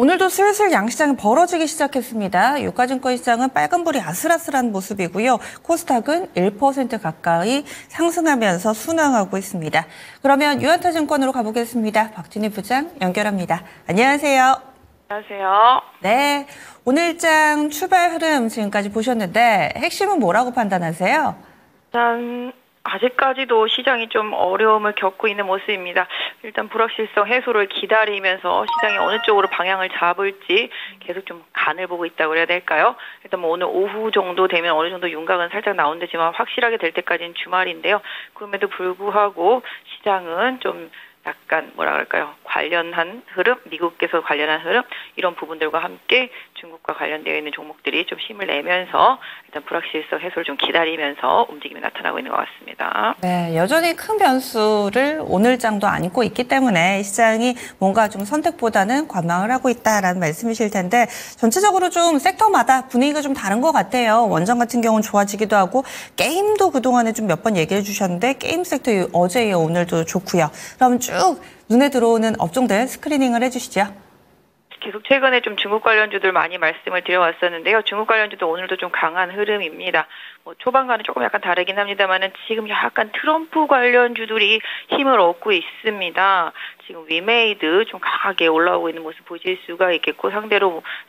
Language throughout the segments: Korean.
오늘도 슬슬 양시장이 벌어지기 시작했습니다. 유가증권 시장은 빨간불이 아슬아슬한 모습이고요. 코스닥은 1% 가까이 상승하면서 순항하고 있습니다. 그러면 유한타증권으로 가보겠습니다. 박진희 부장 연결합니다. 안녕하세요. 안녕하세요. 네, 오늘장 출발 흐름 지금까지 보셨는데 핵심은 뭐라고 판단하세요? 일단 아직까지도 시장이 좀 어려움을 겪고 있는 모습입니다. 일단 불확실성 해소를 기다리면서 시장이 어느 쪽으로 방향을 잡을지 계속 좀 간을 보고 있다고 해야 될까요? 일단 뭐 오늘 오후 정도 되면 어느 정도 윤곽은 살짝 나온다지만 확실하게 될 때까지는 주말인데요. 그럼에도 불구하고 시장은 좀 약간 뭐라 그럴까요? 관련한 흐름, 미국께서 관련한 흐름 이런 부분들과 함께 중국과 관련되어 있는 종목들이 좀 힘을 내면서 일단 불확실성 해소를 좀 기다리면서 움직임이 나타나고 있는 것 같습니다. 네, 여전히 큰 변수를 오늘장도 안고 있기 때문에 시장이 뭔가 좀 선택보다는 관망을 하고 있다라는 말씀이실 텐데 전체적으로 좀 섹터마다 분위기가 좀 다른 것 같아요. 원전 같은 경우는 좋아지기도 하고 게임도 그동안에 좀 몇 번 얘기해 주셨는데 게임 섹터 어제 이어 오늘도 좋고요. 그럼 쭉 눈에 들어오는 업종들 스크리닝을 해주시죠. 계속 최근에 좀 중국 관련주들 많이 말씀을 드려왔었는데요. 중국 관련주도 오늘도 좀 강한 흐름입니다. 뭐 초반과는 조금 약간 다르긴 합니다만은 지금 약간 트럼프 관련주들이 힘을 얻고 있습니다. 지금 위메이드 좀 강하게 올라오고 있는 모습 보실 수가 있겠고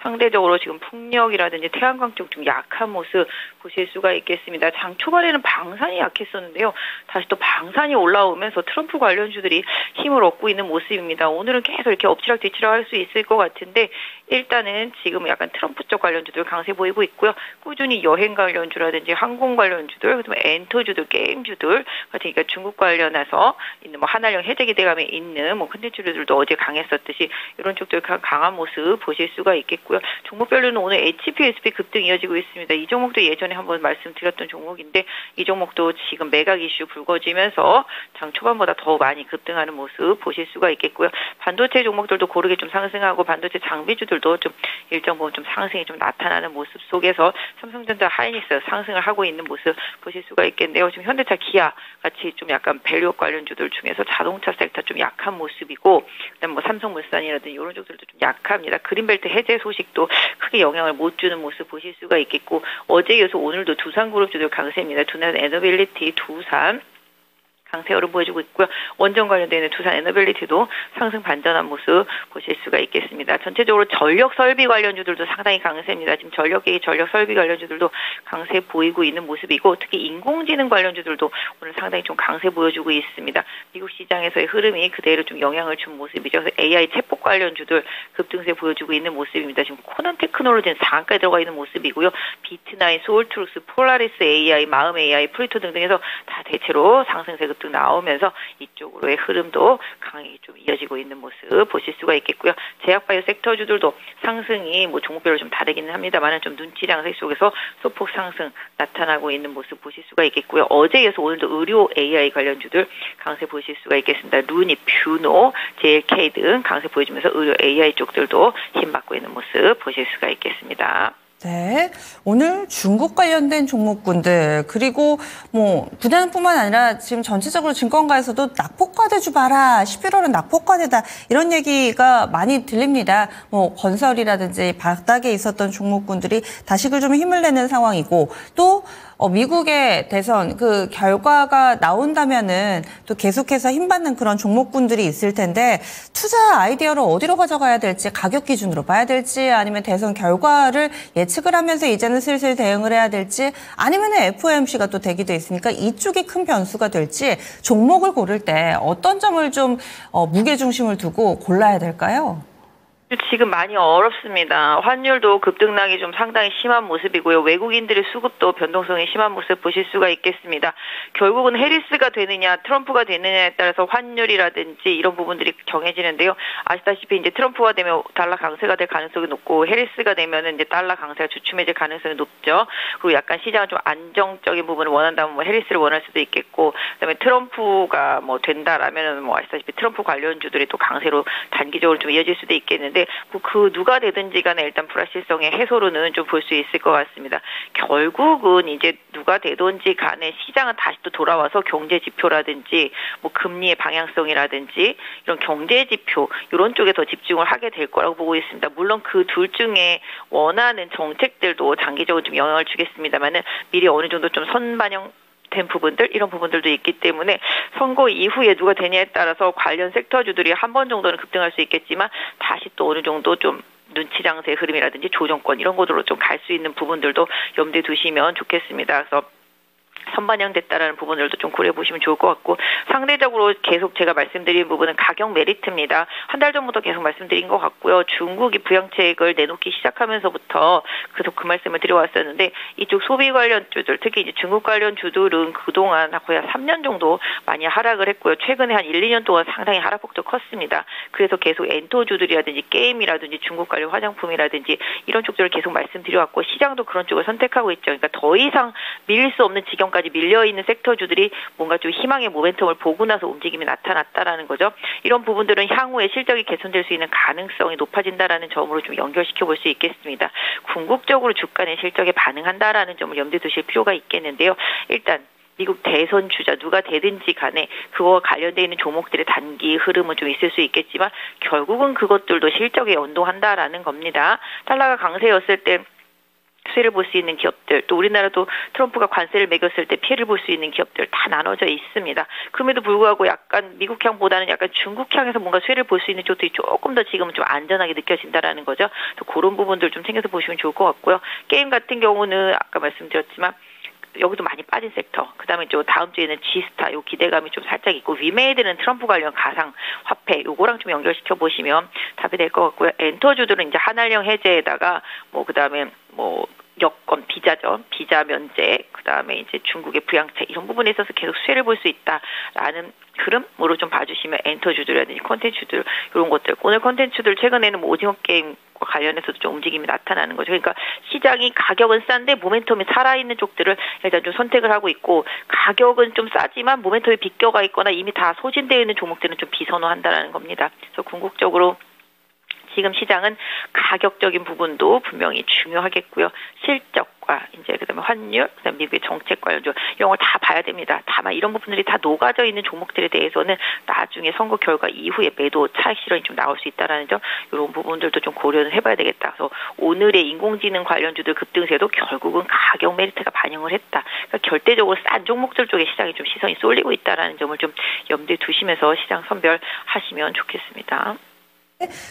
상대적으로 지금 풍력이라든지 태양광 쪽 좀 약한 모습 보실 수가 있겠습니다. 장 초반에는 방산이 약했었는데요. 다시 또 방산이 올라오면서 트럼프 관련주들이 힘을 얻고 있는 모습입니다. 오늘은 계속 이렇게 엎치락뒤치락 할 수 있을 것 같은데 일단은 지금 약간 트럼프 쪽 관련주들 강세 보이고 있고요. 꾸준히 여행 관련주라든지 항공 관련주들, 그다음에 엔터주들, 게임주들 같은 그러니까 중국 관련해서 있는 뭐 한한령 해제 기대감에 있는 뭐 콘텐츠들도 어제 강했었듯이 이런 쪽들 강한 모습 보실 수가 있겠고요. 종목별로는 오늘 HPSP 급등 이어지고 있습니다. 이 종목도 예전에 한번 말씀드렸던 종목인데 이 종목도 지금 매각 이슈 불거지면서 장 초반보다 더 많이 급등하는 모습 보실 수가 있겠고요. 반도체 종목들도 고르게 좀 상승하고 반도체 장비주들도 좀 일정 부분 좀 상승이 좀 나타나는 모습 속에서 삼성전자, 하이닉스 상승을 하고 있는 모습 보실 수가 있겠는데요. 지금 현대차, 기아 같이 좀 약간 밸류 관련주들 중에서 자동차 섹터 좀 약한 모습이고 그다음 뭐 삼성물산이라든지 이런 쪽들도 좀 약합니다. 그린벨트 해제 소식도 크게 영향을 못 주는 모습 보실 수가 있겠고 어제 이어서 오늘도 두산그룹주들 강세입니다. 두산 에너빌리티, 두산 강세 흐름 보여주고 있고요. 원전 관련되어 있는 두산 에너빌리티도 상승 반전한 모습 보실 수가 있겠습니다. 전체적으로 전력 설비 관련주들도 상당히 강세입니다. 지금 전력계기, 전력 설비 관련주들도 강세 보이고 있는 모습이고 특히 인공지능 관련주들도 오늘 상당히 좀 강세 보여주고 있습니다. 미국 시장에서의 흐름이 그대로 좀 영향을 준 모습이죠. 그래서 AI 챗봇 관련주들 급등세 보여주고 있는 모습입니다. 지금 코난 테크놀로지는 상한가에 들어가 있는 모습이고요. 비트나인, 소울트룩스, 폴라리스 AI, 마음 AI, 프리토 등등해서 다 대체로 상승세 급등 나오면서 이쪽으로의 흐름도 강하게 좀 이어지고 있는 모습 보실 수가 있겠고요. 제약바이오 섹터주들도 상승이 뭐 종목별로 좀 다르기는 합니다만 좀 눈치 장세 속에서 소폭 상승 나타나고 있는 모습 보실 수가 있겠고요. 어제에 이어서 오늘도 의료 AI 관련주들 강세 보실 수가 있겠습니다. 루니, 뷰노, JLK 등 강세 보여주면서 의료 AI 쪽들도 힘받고 있는 모습 보실 수가 있겠습니다. 네, 오늘 중국 관련된 종목군들 그리고 뭐 부단뿐만 아니라 지금 전체적으로 증권가에서도 낙폭과대주 봐라, 11월은 낙폭과대다 이런 얘기가 많이 들립니다. 뭐 건설이라든지 바닥에 있었던 종목군들이 다시금 좀 힘을 내는 상황이고 또 미국의 대선 그 결과가 나온다면은 또 계속해서 힘받는 그런 종목군들이 있을 텐데 투자 아이디어를 어디로 가져가야 될지 가격 기준으로 봐야 될지 아니면 대선 결과를 예측을 하면서 이제는 슬슬 대응을 해야 될지 아니면 FOMC가 또 되기도 있으니까 이쪽이 큰 변수가 될지 종목을 고를 때 어떤 점을 좀 무게중심을 두고 골라야 될까요? 지금 많이 어렵습니다. 환율도 급등락이 좀 상당히 심한 모습이고요. 외국인들의 수급도 변동성이 심한 모습 보실 수가 있겠습니다. 결국은 해리스가 되느냐 트럼프가 되느냐에 따라서 환율이라든지 이런 부분들이 정해지는데요. 아시다시피 이제 트럼프가 되면 달러 강세가 될 가능성이 높고 해리스가 되면은 이제 달러 강세가 주춤해질 가능성이 높죠. 그리고 약간 시장은 좀 안정적인 부분을 원한다면 뭐 해리스를 원할 수도 있겠고 그다음에 트럼프가 뭐 된다라면은 뭐 아시다시피 트럼프 관련주들이 또 강세로 단기적으로 좀 이어질 수도 있겠는데 있는데 그 누가 되든지 간에 일단 불확실성의 해소로는 좀 볼 수 있을 것 같습니다. 결국은 이제 누가 되든지 간에 시장은 다시 또 돌아와서 경제 지표라든지 뭐 금리의 방향성이라든지 이런 경제 지표 이런 쪽에 더 집중을 하게 될 거라고 보고 있습니다. 물론 그 둘 중에 원하는 정책들도 장기적으로 좀 영향을 주겠습니다만은 미리 어느 정도 좀 선반영 된 부분들 이런 부분들도 있기 때문에 선거 이후에 누가 되냐에 따라서 관련 섹터주들이 한 번 정도는 급등할 수 있겠지만 다시 또 어느 정도 좀 눈치 장세의 흐름이라든지 조정권 이런 것으로 좀 갈 수 있는 부분들도 염두에 두시면 좋겠습니다. 그래서 선반영됐다라는 부분들도 좀 고려해 보시면 좋을 것 같고 상대적으로 계속 제가 말씀드린 부분은 가격 메리트입니다. 한 달 전부터 계속 말씀드린 것 같고요. 중국이 부양책을 내놓기 시작하면서부터 계속 그 말씀을 드려왔었는데 이쪽 소비 관련 주들 특히 이제 중국 관련 주들은 그동안 거의 한 3년 정도 많이 하락을 했고요. 최근에 한 1, 2년 동안 상당히 하락폭도 컸습니다. 그래서 계속 엔터주들이라든지 게임이라든지 중국 관련 화장품이라든지 이런 쪽들을 계속 말씀드려왔고 시장도 그런 쪽을 선택하고 있죠. 그러니까 더 이상 밀릴 수 없는 지경까지 밀려있는 섹터주들이 뭔가 좀 희망의 모멘텀을 보고 나서 움직임이 나타났다라는 거죠. 이런 부분들은 향후에 실적이 개선될 수 있는 가능성이 높아진다라는 점으로 좀 연결시켜 볼 수 있겠습니다. 궁극적으로 주가 내 실적에 반응한다라는 점을 염두에 두실 필요가 있겠는데요. 일단 미국 대선 주자 누가 되든지 간에 그거와 관련되어 있는 종목들의 단기 흐름은 좀 있을 수 있겠지만 결국은 그것들도 실적에 연동한다라는 겁니다. 달러가 강세였을 때 수혜를 볼 수 있는 기업들, 또 우리나라도 트럼프가 관세를 매겼을 때 피해를 볼 수 있는 기업들 다 나눠져 있습니다. 그럼에도 불구하고 약간 미국향보다는 약간 중국향에서 뭔가 수혜를 볼 수 있는 쪽들이 조금 더 지금은 좀 안전하게 느껴진다라는 거죠. 또 그런 부분들 좀 챙겨서 보시면 좋을 것 같고요. 게임 같은 경우는 아까 말씀드렸지만 여기도 많이 빠진 섹터. 그다음에 또 다음 주에는 G스타 요 기대감이 좀 살짝 있고 위메이드는 트럼프 관련 가상 화폐 요거랑 좀 연결시켜 보시면 답이 될 것 같고요. 엔터주들은 이제 한알령 해제에다가 뭐 그다음에 뭐 여권 비자죠. 비자 면제, 그다음에 이제 중국의 부양책 이런 부분에 있어서 계속 수혜를 볼 수 있다라는 흐름으로 좀 봐주시면 엔터주들이라든지 콘텐츠들 이런 것들 오늘 콘텐츠들 최근에는 뭐 오징어 게임과 관련해서도 좀 움직임이 나타나는 거죠. 그러니까 시장이 가격은 싼데 모멘텀이 살아있는 쪽들을 일단 좀 선택을 하고 있고 가격은 좀 싸지만 모멘텀이 비껴가 있거나 이미 다 소진되어 있는 종목들은 좀 비선호한다라는 겁니다. 그래서 궁극적으로 지금 시장은 가격적인 부분도 분명히 중요하겠고요. 실적과 이제 그다음에 환율, 그다음에 미국의 정책 관련주 이런 걸 다 봐야 됩니다. 다만 이런 부분들이 다 녹아져 있는 종목들에 대해서는 나중에 선거 결과 이후에 매도 차익 실현이 좀 나올 수 있다라는 점 이런 부분들도 좀 고려를 해봐야 되겠다. 그래서 오늘의 인공지능 관련주들 급등세도 결국은 가격 메리트가 반영을 했다. 그러니까 절대적으로 싼 종목들 쪽에 시장이 좀 시선이 쏠리고 있다라는 점을 좀 염두에 두시면서 시장 선별하시면 좋겠습니다.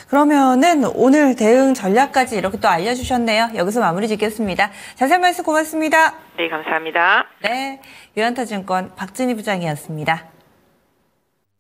그러면은 오늘 대응 전략까지 이렇게 또 알려주셨네요. 여기서 마무리 짓겠습니다. 자세한 말씀 고맙습니다. 네, 감사합니다. 네, 유한타증권 박진희 부장이었습니다.